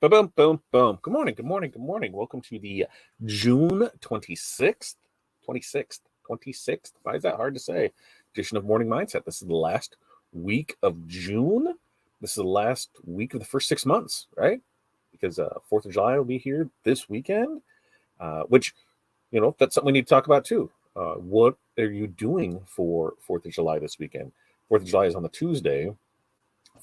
Boom, boom, boom, boom. Good morning, good morning, good morning. Welcome to the June 26th, 26th. Why is that hard to say? Edition of Morning Mindset. This is the last week of June. This is the last week of the first 6 months, right? Because 4th of July will be here this weekend, which, that's something we need to talk about too. What are you doing for 4th of July this weekend? 4th of July is on the Tuesday.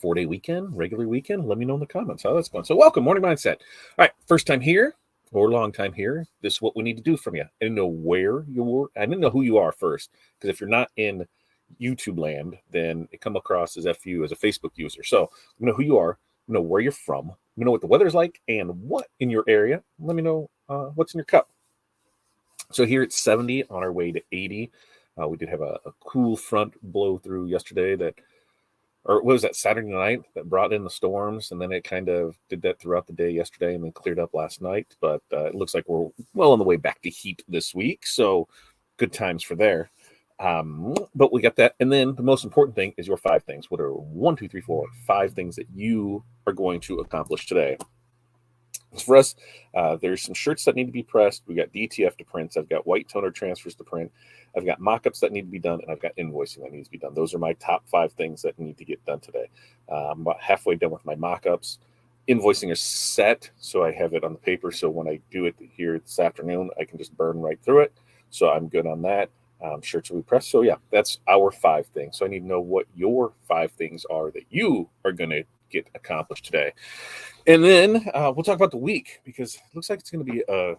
4-day weekend, regular weekend. Let me know in the comments how that's going. So welcome, Morning Mindset. All right, first time here or long time here. This is what we need to do from you. I didn't know where you were. I didn't know who you are first, because if you're not in YouTube land, then it come across as FU as a Facebook user. So you know who you are, you know where you're from, you know what the weather's like, and what in your area. Let me know what's in your cup. So here it's 70 on our way to 80. We did have a cool front blow through yesterday or what was that, Saturday night, that brought in the storms, and then it kind of did that throughout the day yesterday and then cleared up last night. But it looks like we're well on the way back to heat this week, so good times for there. But we got that. And then the most important thing is your 5 things. What are 1, 2, 3, 4, 5 things that you are going to accomplish today? For us, there's some shirts that need to be pressed. We got DTF to print. I've got white toner transfers to print. I've got mock-ups that need to be done, and I've got invoicing that needs to be done. Those are my top 5 things that need to get done today. I'm about halfway done with my mock-ups. Invoicing is set, so I have it on the paper. So when I do it here this afternoon, I can just burn right through it. So I'm good on that. Shirts will be pressed. So yeah, that's our 5 things. So I need to know what your 5 things are that you are going to get accomplished today. And then we'll talk about the week, because it looks like it's going to be a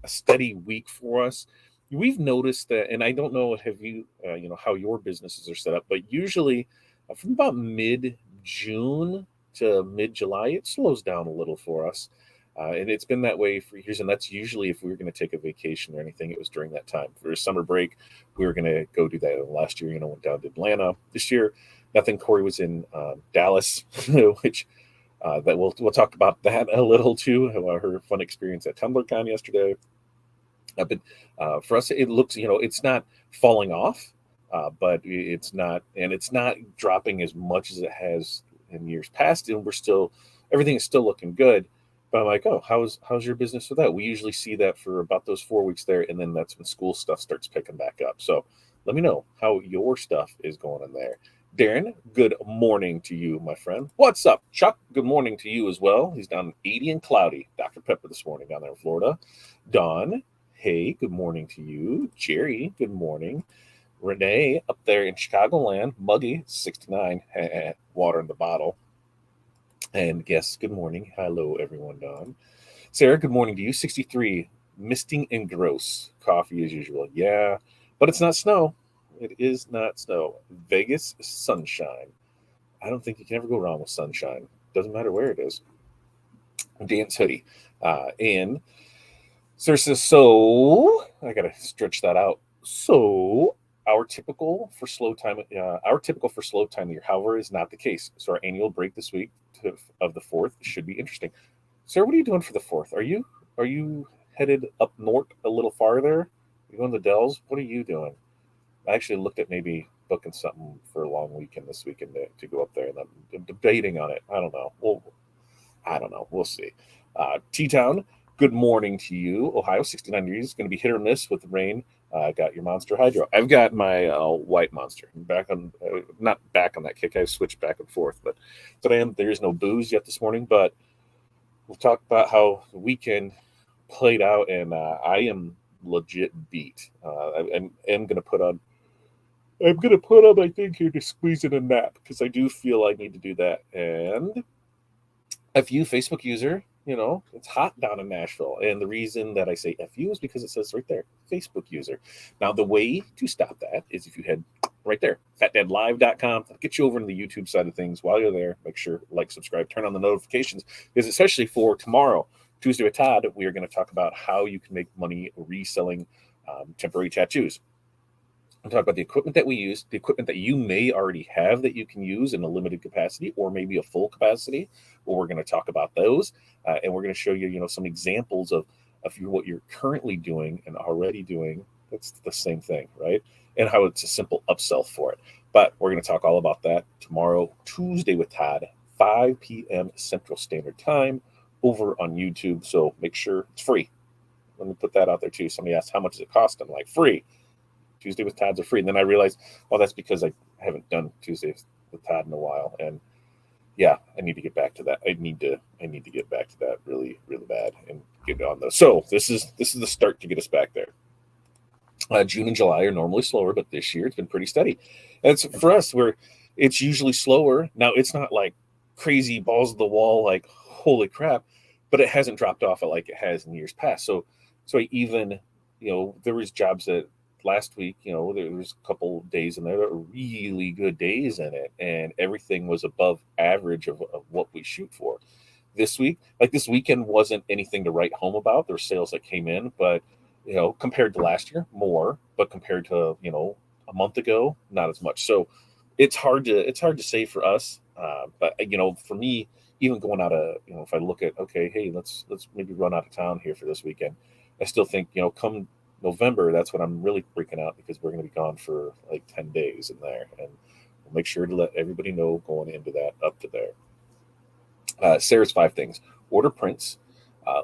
steady week for us. We've noticed that, and I don't know, have you, how your businesses are set up, but usually from about mid-June to mid-July, it slows down a little for us. And it's been that way for years. And that's usually if we were going to take a vacation or anything, it was during that time. For a summer break, we were going to go do that. Last year, went down to Atlanta. This year, nothing. Corey was in Dallas, which that we'll talk about that a little too. Her fun experience at TumblrCon yesterday. But for us, it looks, it's not falling off, but it's not dropping as much as it has in years past. And everything is still looking good. But I'm like, oh, how's your business with that? We usually see that for about those 4 weeks there, and then that's when school stuff starts picking back up. So let me know how your stuff is going in there. Darren, good morning to you, my friend. What's up, Chuck? Good morning to you as well. He's down 80 and cloudy. Dr. Pepper this morning down there in Florida. Dawn, hey, good morning to you. Jerry, good morning. Renee up there in Chicagoland, muggy, 69, water in the bottle. And yes, good morning. Hello, everyone, Dawn. Sarah, good morning to you. 63, misting and gross. Coffee as usual. Yeah, but it's not snow. It is not snow. Vegas, sunshine. I don't think you can ever go wrong with sunshine. Doesn't matter where it is. Dance hoodie. And Sarah says, so I got to stretch that out. So our typical for slow time of year, however, is not the case. So our annual break this week of the 4th should be interesting. Sarah, what are you doing for the 4th? Are you headed up north a little farther? You going to the Dells? What are you doing? I actually looked at maybe booking something for a long weekend this weekend to go up there, and I'm debating on it. I don't know. I don't know. We'll see. T-Town, good morning to you. Ohio, 69 degrees. It's going to be hit or miss with the rain. I got your Monster Hydro. I've got my white Monster. Not back on that kick. I've switched back and forth. But today there is no booze yet this morning. But we'll talk about how the weekend played out, and I am legit beat. I'm going to put on. I think, here to squeeze in a nap, because I do feel I need to do that. And FU Facebook user, it's hot down in Nashville. And the reason that I say FU is because it says right there, Facebook user. Now, the way to stop that is if you head right there, fatdadlive.com. I'll get you over to the YouTube side of things. While you're there, make sure, like, subscribe, turn on the notifications, because especially for tomorrow, Tuesday with Todd, we are going to talk about how you can make money reselling temporary tattoos. We'll talk about the equipment that we use, the equipment that you may already have that you can use in a limited capacity or maybe a full capacity. Well, we're going to talk about those, and we're going to show you, some examples of what you're currently doing and already doing. That's the same thing, right? And how it's a simple upsell for it. But we're going to talk all about that tomorrow, Tuesday with Todd, 5 p.m. Central Standard Time over on YouTube. So make sure it's free. Let me put that out there too. Somebody asked, how much does it cost? I'm like, free. Tuesday with Todd's are free. And then I realized, well, that's because I haven't done Tuesdays with Todd in a while. And yeah, I need to get back to that. I need to get back to that really, really bad and get on those. So this is the start to get us back there. June and July are normally slower, but this year it's been pretty steady. And it's for us where it's usually slower. Now it's not like crazy balls of the wall, like holy crap, but it hasn't dropped off like it has in years past. So I even, there was jobs that last week, there was a couple days in there that were really good days in it, and everything was above average of what we shoot for. This week, like this weekend, wasn't anything to write home about. There were sales that came in, but compared to last year, more, but compared to a month ago, not as much. So it's hard to say for us. But for me, even going out of if I look at, okay, hey, let's maybe run out of town here for this weekend. I still think come November, that's when I'm really freaking out, because we're going to be gone for like 10 days in there, and we'll make sure to let everybody know going into that up to there. Sarah's 5 things: order prints,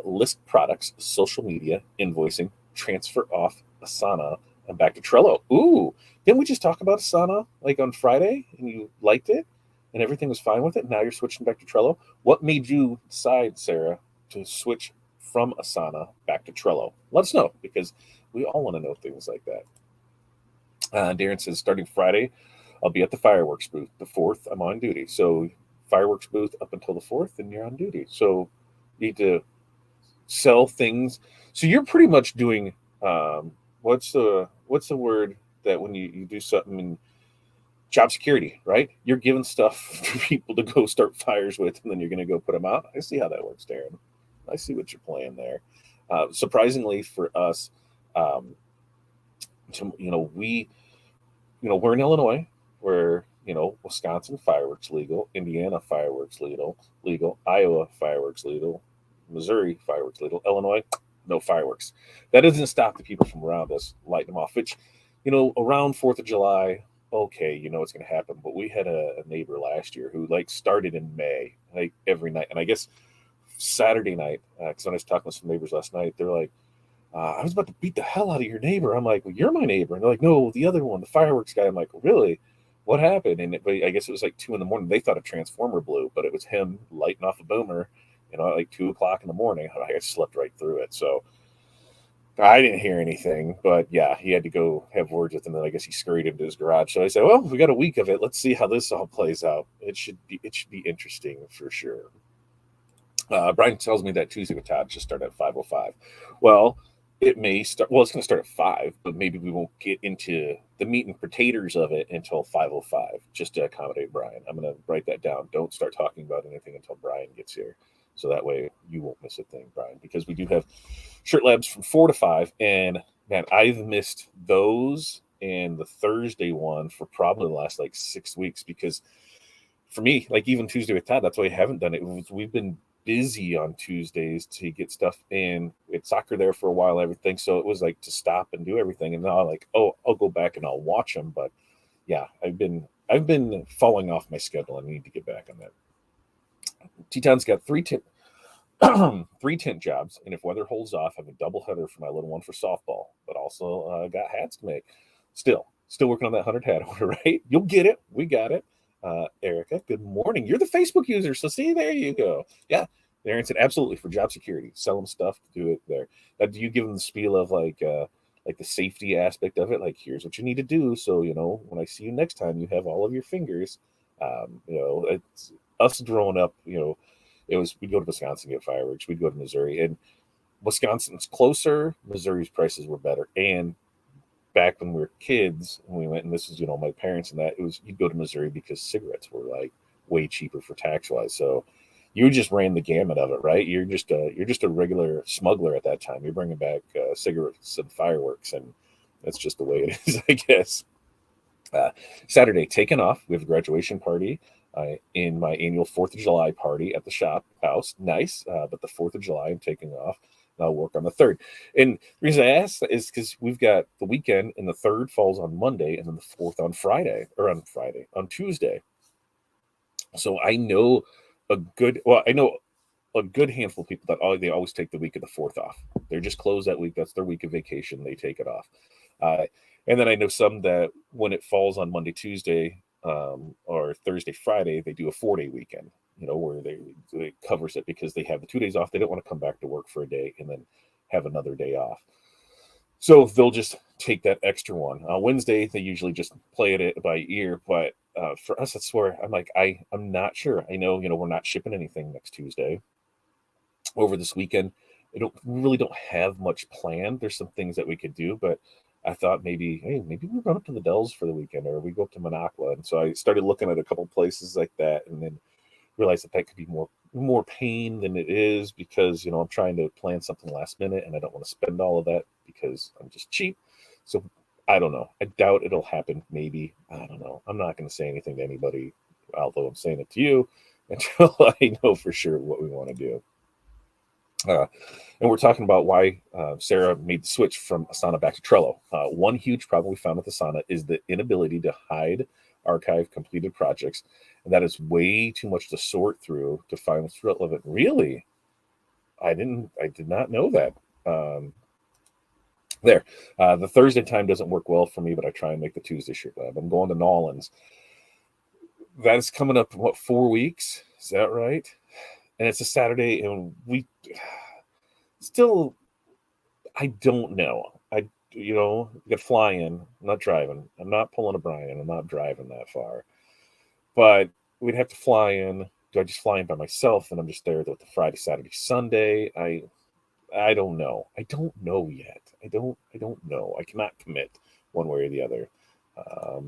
list products, social media, invoicing, transfer off Asana, and back to Trello. Ooh, didn't we just talk about Asana like on Friday and you liked it and everything was fine with it? Now you're switching back to Trello. What made you decide, Sarah, to switch from Asana back to Trello? Let us know, because we all want to know things like that. Darren says, starting Friday, I'll be at the fireworks booth. The 4th, I'm on duty. So fireworks booth up until the 4th, and you're on duty. So you need to sell things. So you're pretty much doing what's the word that when you do something in job security, right? You're giving stuff to people to go start fires with, and then you're going to go put them out. I see how that works, Darren. I see what you're playing there. Surprisingly for us, we're in Illinois, where Wisconsin fireworks legal, Indiana fireworks legal, Iowa fireworks legal, Missouri fireworks legal, Illinois no fireworks. That doesn't stop the people from around us lighting them off. Which, around 4th of July, okay, it's going to happen. But we had a neighbor last year who started in May, like every night, and I guess Saturday night, because when I was talking with some neighbors last night, they're like, I was about to beat the hell out of your neighbor. I'm like, well, you're my neighbor. And they're like, no, the other one, the fireworks guy. I'm like, really? What happened? And I guess it was like 2 a.m. They thought a transformer blew, but it was him lighting off a boomer, at like 2 o'clock in the morning. I slept right through it. So I didn't hear anything, but yeah, he had to go have words with him. And I guess he scurried into his garage. So I said, well, we got a week of it. Let's see how this all plays out. It should be interesting for sure. Brian tells me that Tuesday with Todd should start at 5:05. Well, it may start. Well, it's going to start at 5, but maybe we won't get into the meat and potatoes of it until 5:05, just to accommodate Brian. I'm going to write that down. Don't start talking about anything until Brian gets here, so that way you won't miss a thing, Brian. Because we do have Shirt Labs from 4 to 5, and man, I've missed those and the Thursday one for probably the last 6 weeks, because for me, even Tuesday with Todd, that's why I haven't done it. We've been busy on Tuesdays to get stuff in. It's soccer there for a while, everything. So it was to stop and do everything. And now I'll go back and I'll watch them. But yeah, I've been falling off my schedule. I need to get back on that. Teton's got 3 tent jobs, and if weather holds off, I have a double header for my little one for softball, but also got hats to make. Still working on that 100 hat order, right? You'll get it. We got it. Erica, good morning. You're the Facebook user, so see, there you go. Yeah, Aaron said absolutely for job security, sell them stuff, do it there. Now, do you give them the spiel of the safety aspect of it? Here's what you need to do, so when I see you next time, you have all of your fingers. It's us growing up. It was, we'd go to Wisconsin get fireworks. We'd go to Missouri, and Wisconsin's closer. Missouri's prices were better, and back when we were kids and we went, and this is my parents and that, it was, you'd go to Missouri because cigarettes were way cheaper for tax wise. So you just ran the gamut of it, right? You're just a regular smuggler at that time. You're bringing back cigarettes and fireworks, and that's just the way it is, I guess. Saturday, taken off. We have a graduation party in my annual 4th of July party at the shop house. Nice, but the 4th of July I'm taking off. I'll work on the 3rd. And the reason I asked that is because we've got the weekend, and the 3rd falls on Monday, and then the 4th on Tuesday. So I know I know a good handful of people that they always take the week of the 4th off. They're just closed that week. That's their week of vacation. They take it off. And then I know some that when it falls on Monday, Tuesday, or Thursday, Friday, they do a 4-day weekend, where they covers it because they have the 2 days off. They don't want to come back to work for a day and then have another day off. So they'll just take that extra one. Wednesday, they usually just play it by ear. But for us, that's where I'm like, I'm not sure. I know, we're not shipping anything next Tuesday. Over this weekend, really don't have much planned. There's some things that we could do, but I thought maybe we run up to the Dells for the weekend, or we go up to Minocqua. And so I started looking at a couple places like that, and then realized that could be more pain than it is, because I'm trying to plan something last minute, and I don't want to spend all of that because I'm just cheap. So I don't know. I doubt it'll happen. Maybe. I don't know. I'm not going to say anything to anybody, although I'm saying it to you, until I know for sure what we want to do. And we're talking about why Sarah made the switch from Asana back to Trello. One huge problem we found with Asana is the inability to hide archive completed projects, and that is way too much to sort through to find what's relevant. Really, I did not know that. The Thursday time doesn't work well for me, but I try and make the Tuesday shirt lab. I'm going to Nolans. That is coming up, 4 weeks? Is that right? And it's a Saturday, and we still, I don't know. You got to fly in. I'm not driving. I'm not pulling a Brian. I'm not driving that far. But we'd have to fly in. Do I just fly in by myself and I'm just there with the Friday, Saturday, Sunday? I don't know. I don't know yet. I don't know. I cannot commit one way or the other. I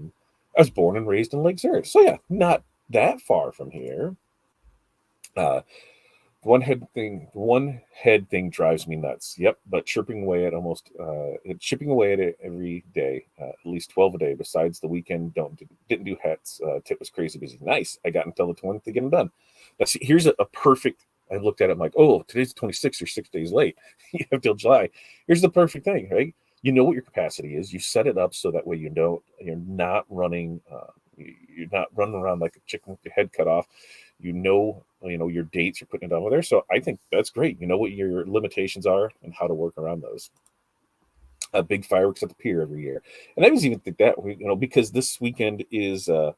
was born and raised in Lake Zurich, so yeah, not that far from here. One head thing drives me nuts. Yep, but chipping away at it every day, at least 12 a day. Besides the weekend, didn't do hats. Tip was crazy busy. Nice. I got until the 20th to get them done. Here's a perfect. I looked at it. I'm like, oh, today's the 26th. You're 6 days late. You have till July. Here's the perfect thing, right? You know what your capacity is. You set it up so that way you're not running. You're not running around like a chicken with your head cut off. Your dates, you're putting it over there. So I think that's great. You know what your limitations are and how to work around those. Big fireworks at the pier every year. And I was even think that, because this weekend is the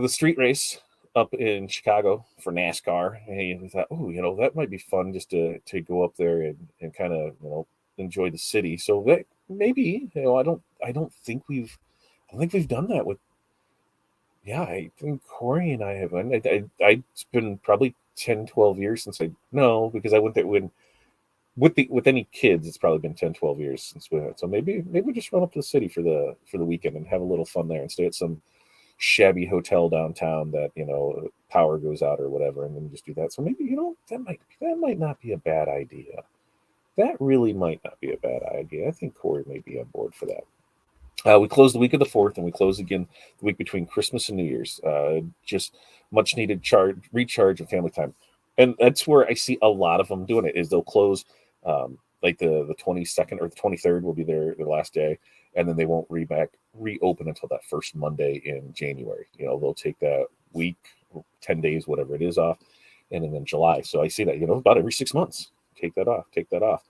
street race up in Chicago for NASCAR. And we thought, that might be fun just to go up there and kind of, enjoy the city. So that maybe, I don't think we've done that with. Yeah, I think Corey and I have. It's been probably 10, 12 years since because I went there with any kids, it's probably been 10, 12 years since we went. So maybe we just run up to the city for the weekend and have a little fun there and stay at some shabby hotel downtown that, power goes out or whatever, and then just do that. So maybe, that might not be a bad idea. That really might not be a bad idea. I think Corey may be on board for that. We closed the week of the 4th, and we close again the week between Christmas and New Year's. Just much needed recharge and family time. And that's where I see a lot of them doing it, is they'll close like the 22nd or the 23rd will be their last day. And then they won't reopen until that first Monday in January. They'll take that week, 10 days, whatever it is off. And then July. So I see that, about every 6 months, take that off.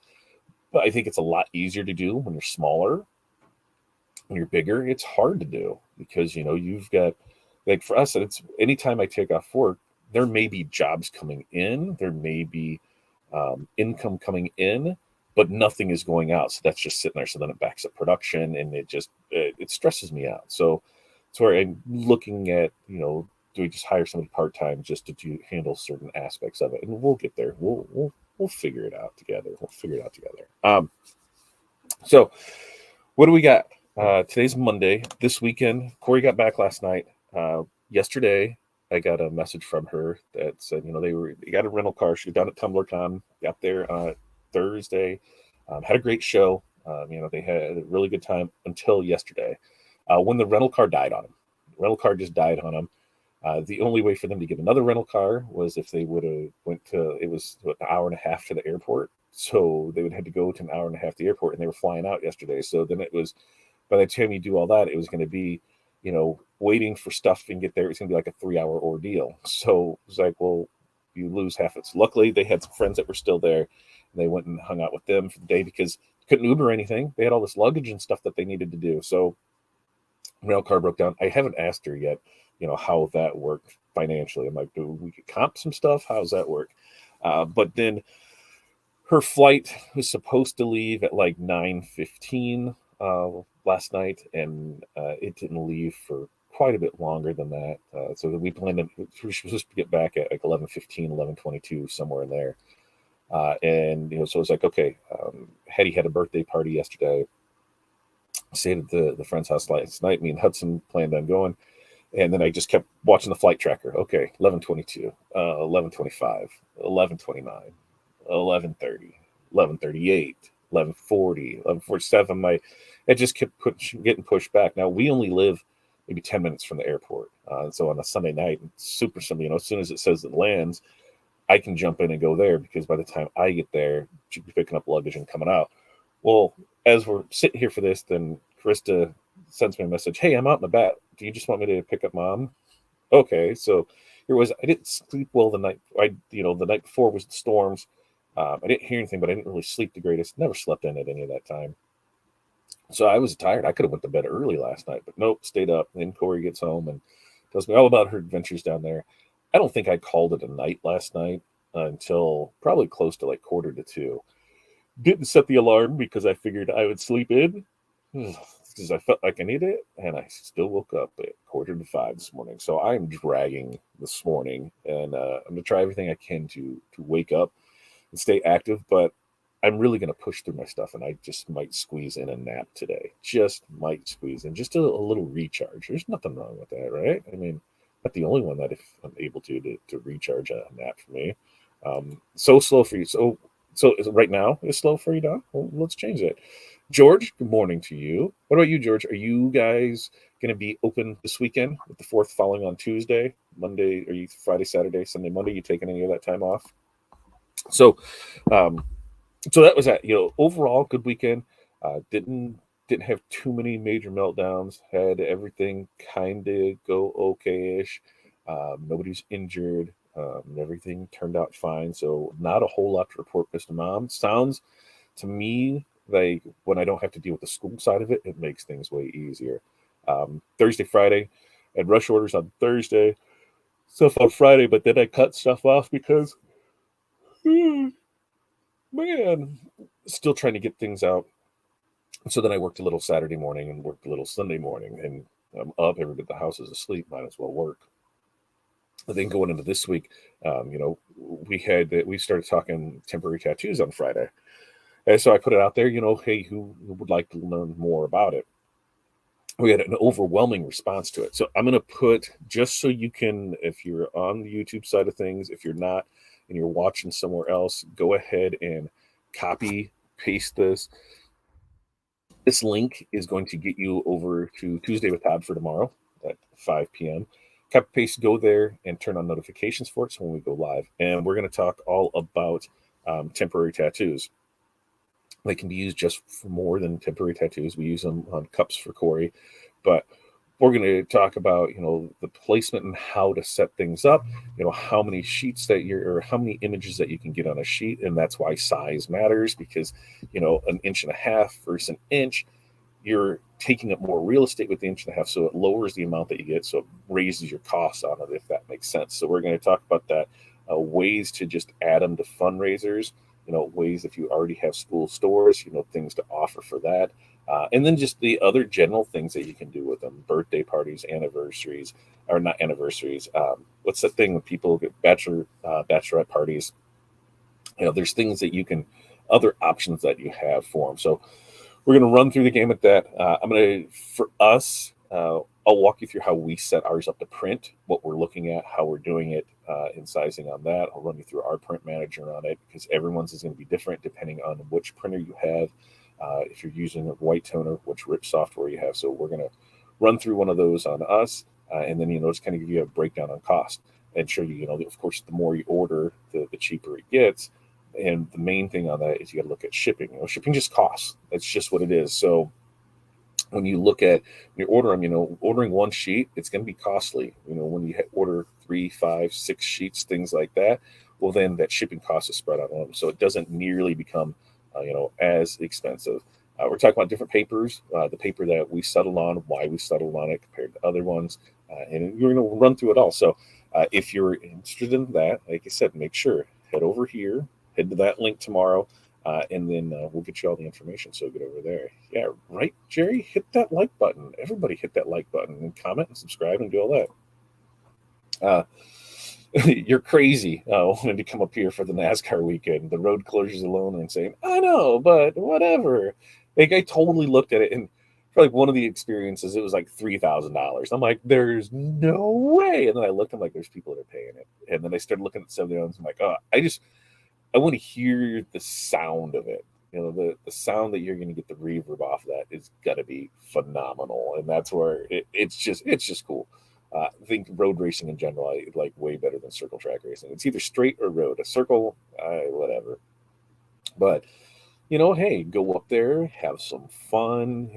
But I think it's a lot easier to do when you're smaller. When you're bigger, it's hard to do because, you've got, like for us, it's anytime I take off work, there may be jobs coming in, there may be income coming in, but nothing is going out. So that's just sitting there. So then it backs up production and it stresses me out. So it's where I'm looking at, do we just hire somebody part-time just to handle certain aspects of it? And we'll get there. We'll figure it out together. So what do we got? Today's Monday. This weekend, Corey got back last night. Yesterday, I got a message from her that said, they got a rental car. She was down at TumblerCon, got there Thursday, had a great show. They had a really good time until yesterday when the rental car died on them. The rental car just died on them. The only way for them to get another rental car was if they would have it was an hour and a half to the airport. So they would have to go to an hour and a half to the airport, and they were flying out yesterday. So then it was, by the time you do all that, it was going to be, waiting for stuff and get there. It's going to be like a 3-hour ordeal. So it was like, well, you lose half it. So luckily, they had some friends that were still there, and they went and hung out with them for the day because couldn't Uber or anything. They had all this luggage and stuff that they needed to do. So rail car broke down. I haven't asked her yet, how that worked financially. I'm like, do we could comp some stuff? How's that work? But then her flight was supposed to leave at like 9:15 last night, and it didn't leave for quite a bit longer than that. So we planned we were supposed to get back at like 11:15, 11:22, somewhere in there. And so it's like, okay, Hetty had a birthday party yesterday. Stayed at the friend's house last night. Me and Hudson planned on going, and then I just kept watching the flight tracker. Okay, 11:22, 11:25, 11:29, 11:30, 11:38, 11:40, 11:47. It just kept getting pushed back. Now we only live maybe 10 minutes from the airport, so on a Sunday night, super Sunday, as soon as it says it lands, I can jump in and go there because by the time I get there, she'll be picking up luggage and coming out. Well, as we're sitting here for this, then Krista sends me a message. Hey, I'm out in the back. Do you just want me to pick up Mom? Okay, so here was I didn't sleep well the night. The night before was the storms. I didn't hear anything, but I didn't really sleep the greatest. Never slept in at any of that time. So I was tired. I could have went to bed early last night, but nope, stayed up. Then Corey gets home and tells me all about her adventures down there. I don't think I called it a night last night until probably close to like 1:45. Didn't set the alarm because I figured I would sleep in because I felt like I needed it, and I still woke up at 4:45 this morning. So I'm dragging this morning, and I'm gonna try everything I can to wake up and stay active. But I'm really gonna push through my stuff, and I just might squeeze in a nap today. Just might squeeze in just a little recharge. There's nothing wrong with that, right? I mean, not the only one that if I'm able to recharge a nap for me. So slow for you. So right now it's slow for you, Don? Well, let's change it. George, good morning to you. What about you, George? Are you guys going to be open this weekend with the 4th falling on Tuesday, Monday? Are you Friday, Saturday, Sunday, Monday? You taking any of that time off? So, um, so that was that. Overall good weekend. Didn't have too many major meltdowns. Had everything kind of go okay-ish. Nobody's injured. Everything turned out fine. So not a whole lot to report, Mr. Mom. Sounds to me like when I don't have to deal with the school side of it, it makes things way easier. Thursday, Friday, I had rush orders on Thursday, stuff on Friday, but then I cut stuff off because, man, still trying to get things out. So then I worked a little Saturday morning and worked a little Sunday morning, and I'm up. Everybody at the house is asleep. Might as well work. But then going into this week, we started talking temporary tattoos on Friday. And so I put it out there, hey, who would like to learn more about it? We had an overwhelming response to it. So I'm going to put, just so you can, if you're on the YouTube side of things, if you're not and you're watching somewhere else, go ahead and copy, paste this. This link is going to get you over to Tuesday with Todd for tomorrow at 5 p.m. Copy, paste, go there and turn on notifications for it so when we go live. And we're going to talk all about temporary tattoos. They can be used just for more than temporary tattoos. We use them on cups for Corey, but we're going to talk about, the placement and how to set things up, how many sheets or how many images that you can get on a sheet. And that's why size matters because, an inch and a half versus an inch, you're taking up more real estate with the inch and a half. So it lowers the amount that you get. So it raises your costs on it, if that makes sense. So we're going to talk about that, ways to just add them to fundraisers, ways if you already have school stores, things to offer for that. And then just the other general things that you can do with them, birthday parties, anniversaries, or not anniversaries. What's the thing when people get bachelorette parties? There's things that you can, other options that you have for them. So we're going to run through the game at that. For us, I'll walk you through how we set ours up to print, what we're looking at, how we're doing it, in sizing on that. I'll run you through our print manager on it because everyone's is going to be different depending on which printer you have. If you're using a white toner, which rich software you have. So we're going to run through one of those on us, and then, just kind of give you a breakdown on cost and show you, of course, the more you order, the cheaper it gets. And the main thing on that is you got to look at shipping. Shipping just costs. That's just what it is. So when you look at you order them, ordering one sheet, it's going to be costly. When you order 3, 5, 6 sheets, things like that. well, then that shipping cost is spread out on them, so it doesn't nearly become as expensive. We're talking about different papers, the paper that we settled on, why we settled on it compared to other ones, and you're going to run through it all. So if you're interested in that, like I said, make sure head over here, head to that link tomorrow, and then we'll get you all the information. So get over there. Yeah, right, Jerry? Hit that like button. Everybody hit that like button and comment and subscribe and do all that. You're crazy wanting to come up here for the NASCAR weekend, the road closures alone, and saying, I know, but whatever. Like, I totally looked at it, and for like one of the experiences, it was like $3,000. I'm like, there's no way. And then I looked, I'm like, there's people that are paying it. And then I started looking at some of the others. I'm like, oh, I want to hear the sound of it. The sound that you're going to get the reverb off of that is going to be phenomenal. And that's where it's just cool. I think road racing in general, I like way better than circle track racing. It's either straight or road. A circle, whatever. But hey, go up there, have some fun.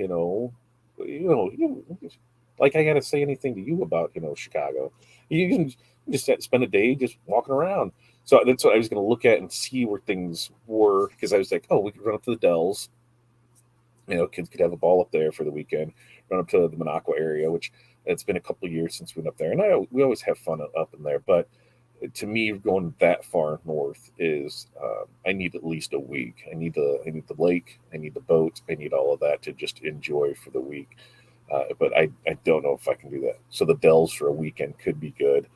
Like I gotta say anything to you about Chicago. You can just spend a day just walking around. So that's what I was going to look at and see where things were, because I was like, oh, we could run up to the Dells. Kids could have a ball up there for the weekend. Run up to the Minocqua area, which it's been a couple of years since we went up there, and we always have fun up in there. But to me, going that far north is I need at least a week. I need the lake, I need the boat, I need all of that to just enjoy for the week. But I don't know if I can do that. So the Dells for a weekend could be good.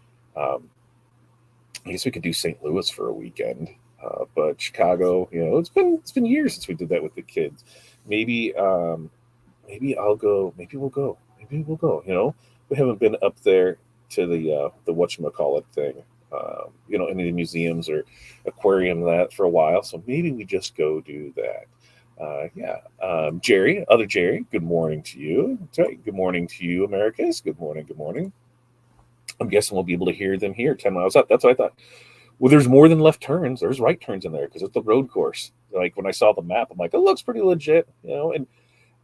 I guess we could do St. Louis for a weekend, but Chicago, it's been years since we did that with the kids. Maybe I'll go. Maybe we'll go. Maybe we'll go. We haven't been up there to the whatchamacallit thing, any of the museums or aquarium that for a while. So maybe we just go do that. Jerry, other Jerry, good morning to you. That's right. Good morning to you, Americas. Good morning. Good morning. I'm guessing we'll be able to hear them here 10 miles up. That's what I thought. Well, there's more than left turns. There's right turns in there because it's the road course. Like when I saw the map, I'm like, it looks pretty legit, and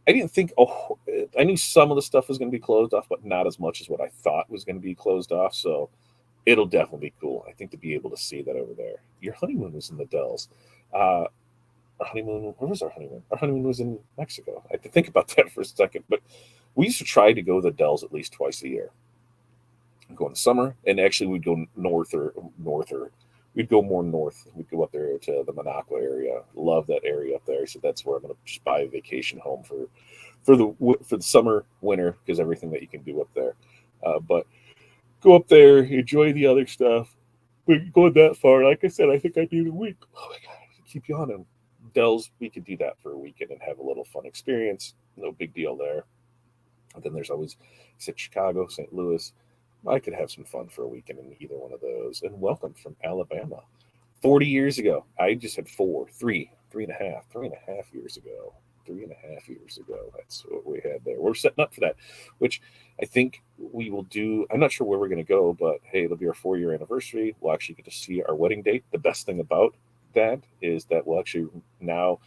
I didn't think, I knew some of the stuff was going to be closed off, but not as much as what I thought was going to be closed off. So it'll definitely be cool, I think, to be able to see that over there. Your honeymoon was in the Dells. Our honeymoon, where was our honeymoon? Our honeymoon was in Mexico. I had to think about that for a second, but we used to try to go to the Dells at least twice a year. Go in the summer, and actually we'd go norther. We'd go more north. We'd go up there to the Minocqua area. Love that area up there. So that's where I'm going to just buy a vacation home for the summer, winter, because everything that you can do up there. But go up there, enjoy the other stuff. But going that far, like I said, I think I need a week. Oh my god, I keep yawning. Dells, we could do that for a weekend and have a little fun experience. No big deal there. And then there's always, Chicago, St. Louis. I could have some fun for a weekend in either one of those. And welcome from Alabama. 40 years ago, I just had three and a half years ago. 3.5 years ago. That's what we had there. We're setting up for that, which I think we will do. I'm not sure where we're going to go, but hey, it'll be our 4-year anniversary. We'll actually get to see our wedding date. The best thing about that is that we'll actually now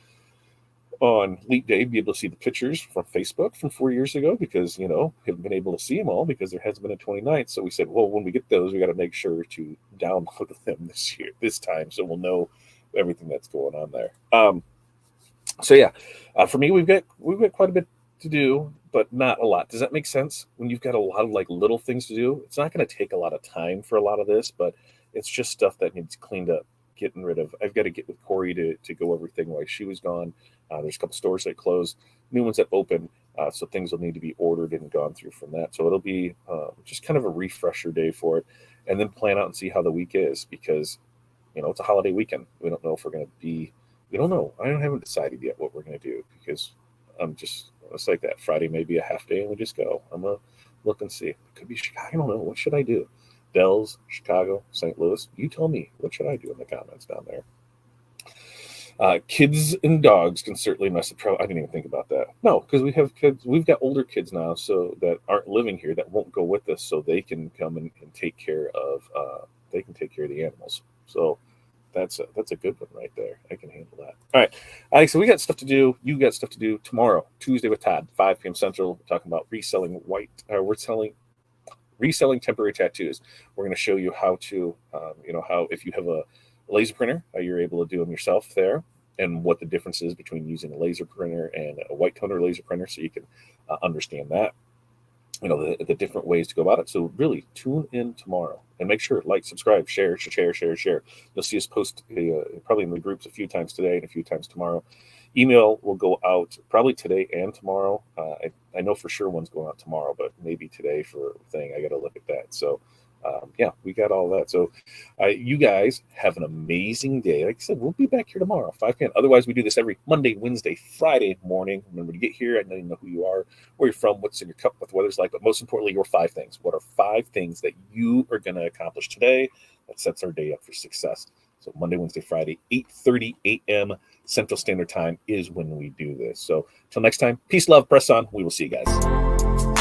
on Leap Day be able to see the pictures from Facebook from 4 years ago, because haven't been able to see them all because there hasn't been a 29th. So we said, well, when we get those, we got to make sure to download them this time, so we'll know everything that's going on there. For me, we've got quite a bit to do, but not a lot. Does that make sense? When you've got a lot of like little things to do, it's not going to take a lot of time for a lot of this, but it's just stuff that needs cleaned up, getting rid of. I've got to get with Corey to go everything while she was gone. There's a couple stores that closed, new ones that open, so things will need to be ordered and gone through from that. So it'll be just kind of a refresher day for it, and then plan out and see how the week is, because it's a holiday weekend. We don't know if we're going to be. We don't know. I haven't decided yet what we're going to do, because it's like that. Friday may be a half day and we just go. I'm going to look and see. It could be Chicago. I don't know. What should I do? Dells, Chicago, St. Louis. You tell me. What should I do in the comments down there? Kids and dogs can certainly mess the I didn't even think about that. No, because we have kids. We've got older kids now, so that aren't living here, that won't go with us, so they can come and take care of. They can take care of the animals. So that's a good one right there. I can handle that. All right, Alex. So we got stuff to do. You got stuff to do tomorrow, Tuesday with Todd, 5 p.m. Central. We're talking about reselling reselling temporary tattoos. We're going to show you how to, how if you have laser printer, how you're able to do them yourself there, and what the difference is between using a laser printer and a white toner laser printer, so you can understand that. The different ways to go about it. So really tune in tomorrow and make sure like, subscribe, share. You'll see us post probably in the groups a few times today and a few times tomorrow. Email will go out probably today and tomorrow. I know for sure one's going out tomorrow, but maybe today for a thing. I got to look at that. So we got all that. So you guys have an amazing day. Like I said, we'll be back here tomorrow, 5 p.m. Otherwise, we do this every Monday, Wednesday, Friday morning. Remember to get here. I know you know who you are, where you're from, what's in your cup, what the weather's like, but most importantly, your 5 things. What are 5 things that you are going to accomplish today that sets our day up for success? So Monday, Wednesday, Friday, 8:30 a.m. Central Standard Time is when we do this. So until next time, peace, love, press on. We will see you guys.